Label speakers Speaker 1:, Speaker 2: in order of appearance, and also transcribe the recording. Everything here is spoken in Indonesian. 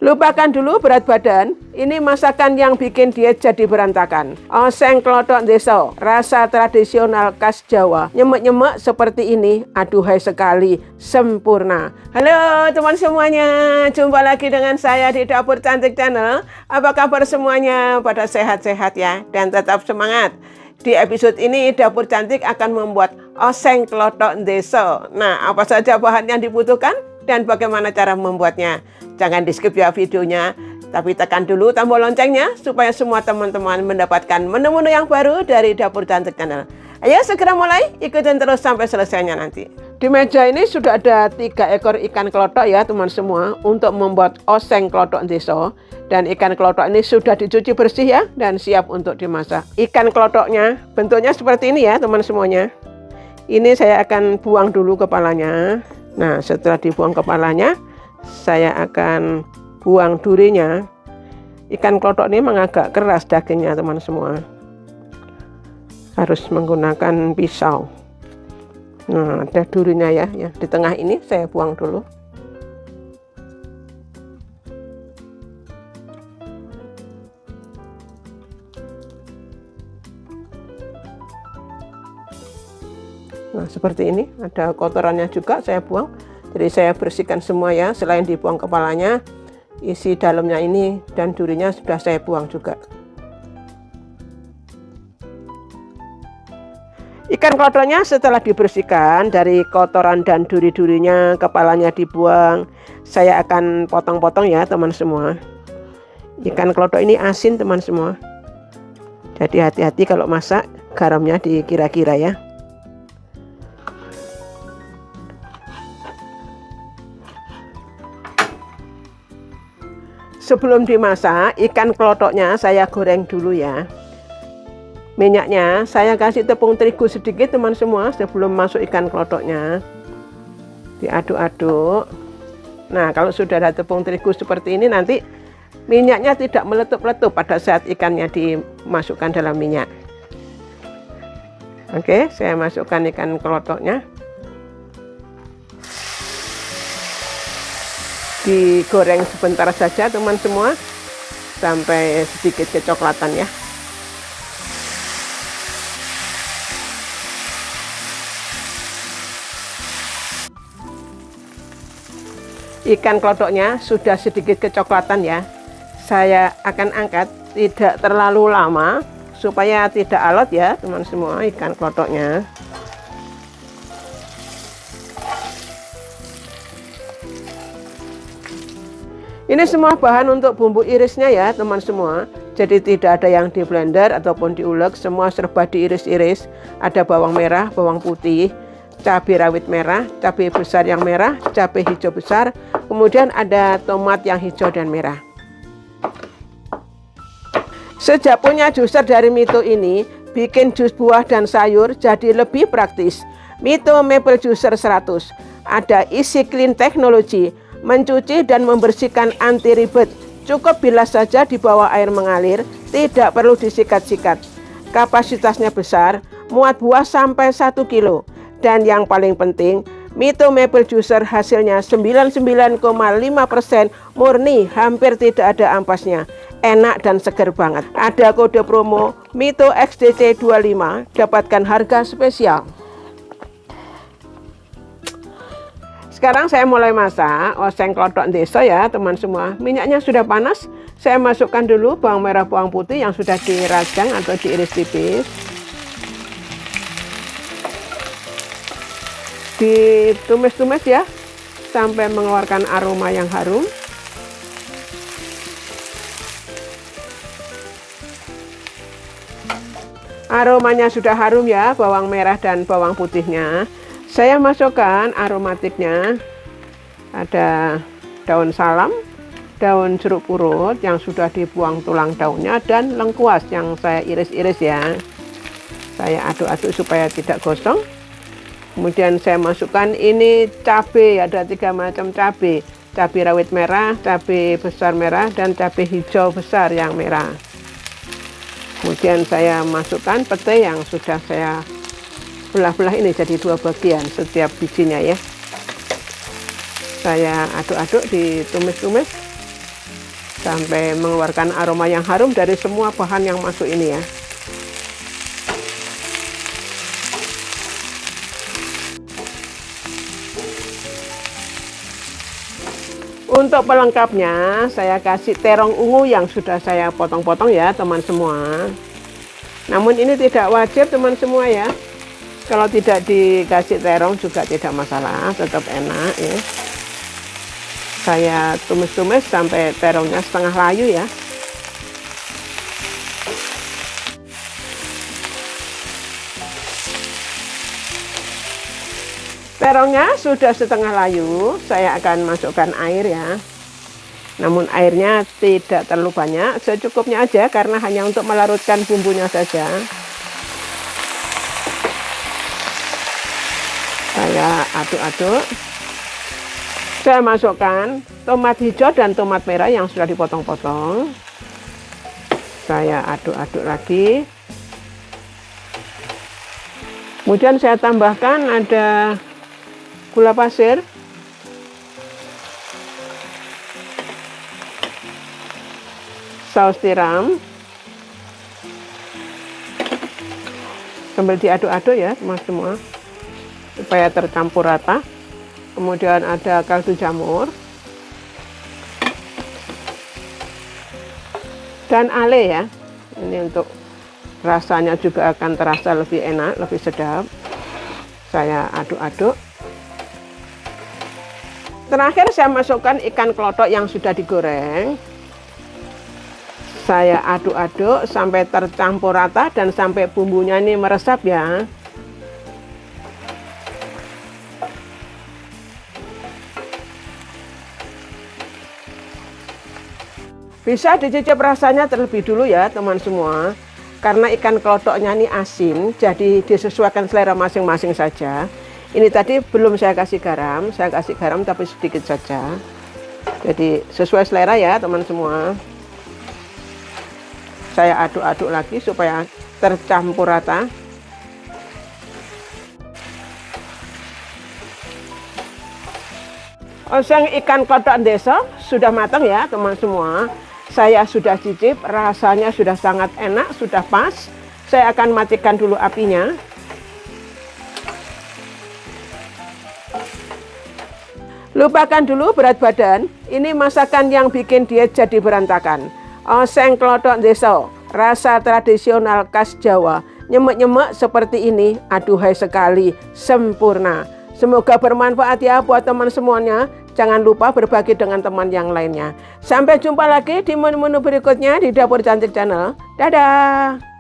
Speaker 1: Lupakan dulu berat badan, ini masakan yang bikin diet jadi berantakan. Oseng klothok desa, rasa tradisional khas Jawa. Nyemek-nyemek seperti ini, aduhai sekali, sempurna. Halo teman semuanya, jumpa lagi dengan saya di Dapur Cantik Channel. Apa kabar semuanya? Pada sehat-sehat ya, dan tetap semangat. Di episode ini Dapur Cantik akan membuat oseng klothok desa. Nah, apa saja bahan yang dibutuhkan dan bagaimana cara membuatnya? Jangan di skip ya videonya, tapi tekan dulu tombol loncengnya supaya semua teman-teman mendapatkan menu-menu yang baru dari Dapur Cantik Channel. Ayo segera mulai, ikutin terus sampai selesainya nanti. Di meja ini sudah ada 3 ekor ikan klothok ya teman semua, untuk membuat oseng klothok desa. Dan ikan klothok ini sudah dicuci bersih ya, dan siap untuk dimasak. Ikan klothoknya bentuknya seperti ini ya teman semuanya. Ini saya akan buang dulu kepalanya. Nah, setelah dibuang kepalanya, saya akan buang durinya. Ikan klothok ini memang agak keras dagingnya teman semua. Harus menggunakan pisau. Nah, ada durinya ya, di tengah ini saya buang dulu. Nah, seperti ini, ada kotorannya juga saya buang. Jadi saya bersihkan semua ya, selain dibuang kepalanya, isi dalamnya ini dan durinya sudah saya buang juga. Ikan klothoknya setelah dibersihkan dari kotoran dan duri-durinya, kepalanya dibuang, saya akan potong-potong ya teman semua. Ikan klothok ini asin teman semua. Jadi hati-hati kalau masak, garamnya dikira-kira ya. Sebelum dimasak, ikan klothoknya saya goreng dulu ya. Minyaknya saya kasih tepung terigu sedikit teman semua sebelum masuk ikan klothoknya. Diaduk-aduk. Nah, kalau sudah ada tepung terigu seperti ini, nanti minyaknya tidak meletup-letup pada saat ikannya dimasukkan dalam minyak. Oke, saya masukkan ikan klothoknya. Digoreng sebentar saja teman semua, sampai sedikit kecoklatan ya. Ikan klothoknya sudah sedikit kecoklatan ya. Saya akan angkat, tidak terlalu lama supaya tidak alot ya teman semua ikan klothoknya. Ini semua bahan untuk bumbu irisnya ya teman semua. Jadi tidak ada yang di blender ataupun diulek, semua serba diiris-iris. Ada bawang merah, bawang putih, cabai rawit merah, cabai besar yang merah, cabai hijau besar, kemudian ada tomat yang hijau dan merah. Sejak punya juicer dari Mito ini, bikin jus buah dan sayur jadi lebih praktis. Mito Maple Juicer 100, ada isi clean technology, mencuci dan membersihkan anti ribet. Cukup bilas saja di bawah air mengalir, tidak perlu disikat-sikat. Kapasitasnya besar, muat buah sampai 1 kilo. Dan yang paling penting, Mito Maple Juicer hasilnya 99,5% murni, hampir tidak ada ampasnya. Enak dan segar banget. Ada kode promo Mito XDC 25, dapatkan harga spesial. Sekarang saya mulai masak oseng klothok desa ya teman semua. Minyaknya sudah panas. Saya masukkan dulu bawang merah, bawang putih yang sudah dirajang atau diiris tipis. Ditumis-tumis ya sampai mengeluarkan aroma yang harum. Aromanya sudah harum ya, bawang merah dan bawang putihnya. Saya masukkan aromatiknya, ada daun salam, daun jeruk purut yang sudah dibuang tulang daunnya, dan lengkuas yang saya iris-iris ya. Saya aduk-aduk supaya tidak gosong. Kemudian saya masukkan ini cabai, ada 3 macam cabai. Cabai rawit merah, cabai besar merah, dan cabai hijau besar yang merah. Kemudian saya masukkan petai yang sudah saya belah-belah ini jadi 2 bagian setiap bijinya ya. Saya aduk-aduk, ditumis-tumis. sampai mengeluarkan aroma yang harum dari semua bahan yang masuk ini ya. Untuk pelengkapnya saya kasih terong ungu yang sudah saya potong-potong ya teman semua. Namun ini tidak wajib teman semua ya. Kalau tidak dikasih terong juga tidak masalah, tetap enak ya. Saya tumis-tumis sampai terongnya setengah layu ya. Terongnya sudah setengah layu, saya akan masukkan air ya. Namun airnya tidak terlalu banyak, secukupnya aja karena hanya untuk melarutkan bumbunya saja. Saya aduk-aduk. Saya masukkan tomat hijau dan tomat merah yang sudah dipotong-potong. Saya aduk-aduk lagi. Kemudian saya tambahkan ada gula pasir, saus tiram, sambil diaduk-aduk ya semua supaya tercampur rata. Kemudian ada kaldu jamur dan ale ya, ini untuk rasanya juga akan terasa lebih enak, lebih sedap. Saya aduk-aduk. Terakhir saya masukkan ikan klotok yang sudah digoreng. Saya aduk-aduk sampai tercampur rata dan sampai bumbunya ini meresap ya. Bisa dicicip rasanya terlebih dulu ya teman semua. Karena ikan klotoknya ini asin, jadi disesuaikan selera masing-masing saja. Ini tadi belum saya kasih garam tapi sedikit saja. Jadi sesuai selera ya teman semua. Saya aduk-aduk lagi supaya tercampur rata. Oseng ikan klotok desa sudah matang ya teman semua. Saya sudah cicip, rasanya sudah sangat enak, sudah pas. Saya akan matikan dulu apinya. Lupakan dulu berat badan, ini masakan yang bikin diet jadi berantakan. Oseng klotok desa, rasa tradisional khas Jawa. Nyemek-nyemek seperti ini, aduhai sekali, sempurna. Semoga bermanfaat ya buat teman semuanya. Jangan lupa berbagi dengan teman yang lainnya. Sampai jumpa lagi di menu-menu berikutnya di Dapur Cantik Channel. Dadah!